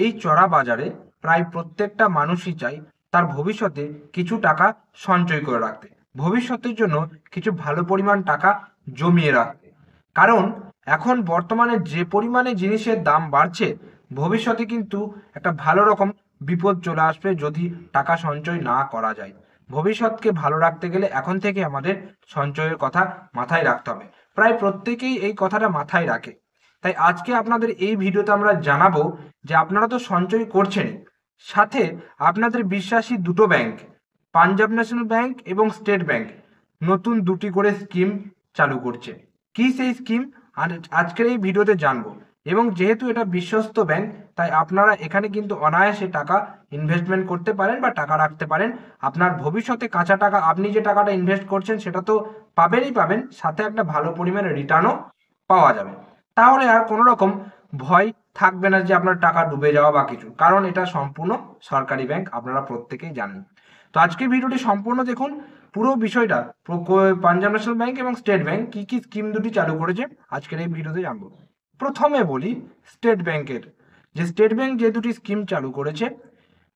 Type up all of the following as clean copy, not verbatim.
এই চড়া বাজারে প্রায় প্রত্যেকটা মানুষই চায় তার ভবিষ্যতে কিছু টাকা সঞ্চয় করে রাখতে, ভবিষ্যতের জন্য কিছু ভালো পরিমাণ টাকা জমিয়ে রাখতে। কারণ এখন বর্তমানে যে পরিমাণে জিনিসের দাম বাড়ছে, ভবিষ্যতে কিন্তু একটা ভালো রকম বিপদ চলে আসবে যদি টাকা সঞ্চয় না করা যায়। ভবিষ্যৎকে ভালো রাখতে গেলে এখন থেকে আমাদের সঞ্চয়ের কথা মাথায় রাখতে হবে। প্রায় প্রত্যেকেই এই কথাটা মাথায় রাখে। তাই আজকে আপনাদের এই ভিডিওতে আমরা জানাবো যে আপনারা তো সঞ্চয় করছেন, সাথে আপনাদের বিশ্বাসী দুটো ব্যাংক, পাঞ্জাব ন্যাশনাল ব্যাংক এবং স্টেট ব্যাংক, নতুন দুটি করে স্কিম চালু করছে। কি সেই স্কিম আর আজকের এই ভিডিওতে জানবো। এবং যেহেতু এটা বিশ্বস্ত ব্যাংক, তাই আপনারা এখানে কিন্তু অনায়াসে টাকা ইনভেস্টমেন্ট করতে পারেন বা টাকা রাখতে পারেন। আপনার ভবিষ্যতে কাঁচা টাকা, আপনি যে টাকাটা ইনভেস্ট করছেন সেটা তো পাবেনই পাবেন, সাথে একটা ভালো পরিমাণে রিটার্নও পাওয়া যাবে। তাহলে আর কোনো রকম ভয় থাকবে না যে আপনার টাকা ডুবে যাওয়া বা কিছু, কারণ এটা সম্পূর্ণ সরকারি ব্যাংক, আপনারা প্রত্যেকেই জানেন। তো আজকের ভিডিওটি সম্পূর্ণ দেখুন, পুরো বিষয়টা পাঞ্জাব ন্যাশনাল ব্যাংক এবং স্টেট ব্যাংক কি কি স্কিম দুটি চালু করেছে আজকের এই ভিডিওতে জানবো। প্রথমে বলি স্টেট ব্যাংকের, যে স্টেট ব্যাংক যে দুটি স্কিম চালু করেছে।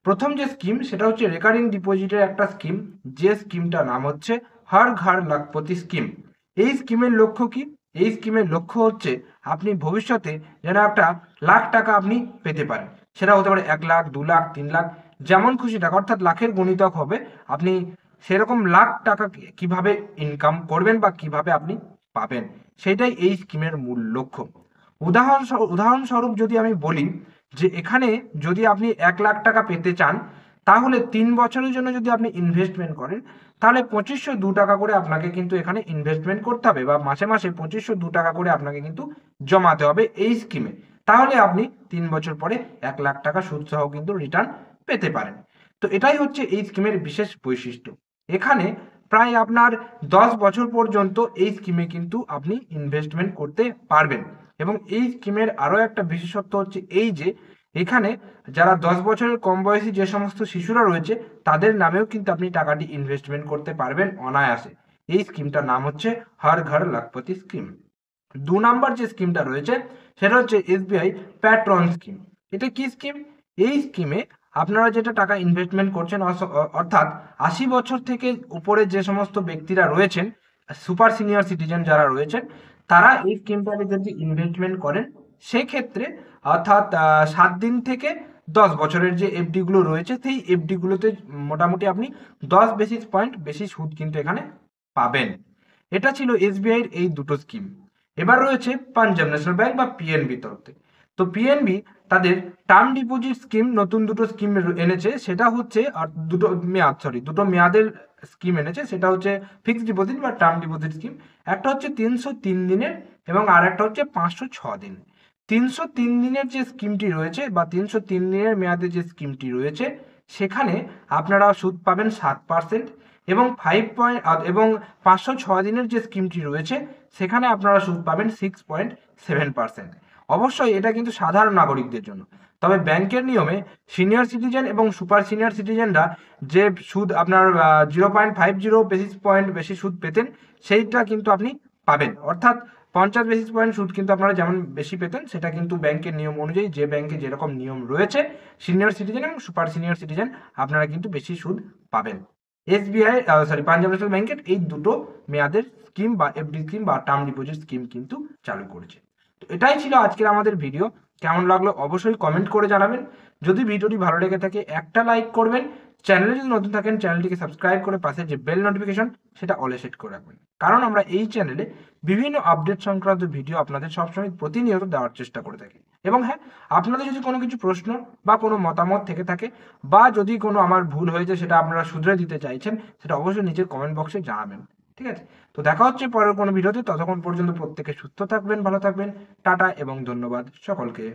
প্রথম যে স্কিম সেটা হচ্ছে রেকারিং ডিপোজিটের একটা স্কিম, যে স্কিমটার নাম হচ্ছে হর ঘর লাখপতি স্কিম। এই স্কিমের লক্ষ্য কি? এই স্কিমের লক্ষ্য হচ্ছে আপনি ভবিষ্যতে যেন একটা লাখ টাকা আপনি পেতে পারেন। সেটা হতে পারে 1 লাখ, 2 লাখ, 3 লাখ, যেমন খুশি টাকা, অর্থাৎ লাখের গণিতক হবে। আপনি সেরকম লাখ টাকা কিভাবে ইনকাম করবেন বা কিভাবে আপনি পাবেন, সেটাই এই স্কিমের মূল লক্ষ্য। উদাহরণস্বরূপ যদি আমি বলি যে এখানে যদি আপনি 1 লাখ টাকা পেতে চান, তাহলে 3 বছরের জন্য যদি আপনি ইনভেস্টমেন্ট করেন, তাহলে 2502 টাকা করে আপনাকে কিন্তু এখানে ইনভেস্টমেন্ট করতে হবে, বা মাসে মাসে 2502 টাকা করে আপনাকে কিন্তু জমাতে হবে এই স্কিমে। তাহলে আপনি 3 বছর পরে 1 লাখ টাকা সুদ সহ কিন্তু রিটার্ন পেতে পারেন। তো এটাই হচ্ছে এই স্কিমের বিশেষ বৈশিষ্ট্য। এখানে প্রায় আপনার 10 বছর পর্যন্ত এই স্কিমে কিন্তু আপনি ইনভেস্টমেন্ট করতে পারবেন। এবং এই স্কিমের আরও একটা বিশেষত্ব হচ্ছে এই যে এখানে যারা 10 বছরের কম বয়সী যে সমস্ত শিশুরা রয়েছে, তাদের নামেও কিন্তু আপনি টাকাটি ইনভেস্টমেন্ট করতে পারবেন অনায়াসে। এই স্কিমটার নাম হচ্ছে হর ঘর লাখপতি স্কিম। 2 নম্বর যে স্কিমটা রয়েছে সেটা হচ্ছে এসবিআই প্যাট্রন স্কিম। এটা কি স্কিম? এই স্কিমে আপনারা যেটা টাকা ইনভেস্টমেন্ট করছেন, অর্থাৎ 80 বছর থেকে উপরে যে সমস্ত ব্যক্তিরা রয়েছেন, সুপার সিনিয়র সিটিজেন যারা রয়েছেন, তারা এই স্কিমটাতে যদি ইনভেস্টমেন্ট করেন, সেক্ষেত্রে অর্থাৎ 7 দিন থেকে 10 বছরের যে এফডি গুলো রয়েছে, সেই এফডি গুলোতে মোটামুটি আপনি 10 বেসিস পয়েন্ট বেশি সুদ কিন্তু এখানে পাবেন। এটা ছিল এসবিআই এর এই দুটো স্কিম। এবার রয়েছে পাঞ্জাব ন্যাশনাল ব্যাংক বা পিএনবি তরফ থেকে। তো পিএনবি তাদের টার্ম ডিপোজিট স্কিম নতুন দুটো স্কিম এনেছে। সেটা হচ্ছে আর দুটো মেয়াদের স্কিম এনেছে। সেটা হচ্ছে ফিক্সড ডিপোজিট বা টার্ম ডিপোজিট স্কিম। একটা হচ্ছে 303 দিনের এবং আর একটা হচ্ছে 506 দিন। 303 দিনের যে স্কিমটি রয়েছে বা 303 দিনের মেয়াদে যে স্কিমটি রয়েছে, সেখানে আপনারা সুদ পাবেন 7%। এবং 506 দিনের যে স্কিমটি রয়েছে, সেখানে আপনারা সুদ পাবেন 6.7%। অবশ্যই এটা কিন্তু সাধারণ নাগরিকদের জন্য। তবে ব্যাংকের নিয়মে সিনিয়র সিটিজেন এবং সুপার সিনিয়র সিটিজেনরা যে সুদ আপনার 0.50 বেসিস পয়েন্ট বেশি সুদ পেতেন, সেইটা কিন্তু আপনি পাবেন। অর্থাৎ 50 বেসিস পয়েন্ট সুদ কিন্তু আপনারা যেমন বেশি পেতেন, সেটা কিন্তু ব্যাংকের নিয়ম অনুযায়ী, যে ব্যাংকে যেরকম নিয়ম রয়েছে, সিনিয়র সিটিজেন এবং সুপার সিনিয়র সিটিজেন আপনারা কিন্তু বেশি সুদ পাবেন। পাঞ্জাব ন্যাশনাল ব্যাংকের এই দুটো মেয়াদের স্কিম বা এফডি স্কিম বা টার্ম ডিপোজিট স্কিম কিন্তু চালু করেছে। তো এটাই ছিল আজকের আমাদের ভিডিও। কেমন লাগলো অবশ্যই কমেন্ট করে জানাবেন। যদি ভিডিওটি ভালো লেগে থাকে একটা লাইক করবেন। চ্যানেলে যদি নতুন থাকেন, চ্যানেলটিকে সাবস্ক্রাইব করে পাশে যে বেল নোটিফিকেশন, সেটা অলে সেট করে রাখবেন। কারণ আমরা এই চ্যানেলে বিভিন্ন আপডেট সংক্রান্ত ভিডিও আপনাদের সবসময় প্রতিনিয়ত দেওয়ার চেষ্টা করে থাকি। এবং হ্যাঁ, আপনাদের যদি কোনো কিছু প্রশ্ন বা কোনো মতামত থেকে থাকে, বা যদি কোনো আমার ভুল হয়েছে সেটা আপনারা শুধরে দিতে চাইছেন, সেটা অবশ্যই নিচের কমেন্ট বক্সে জানাবেন। ঠিক আছে? তো দেখা হচ্ছে পরের কোনো ভিডিওতে। ততক্ষণ পর্যন্ত প্রত্যেকে সুস্থ থাকবেন, ভালো থাকবেন। টাটা এবং ধন্যবাদ সকলকে।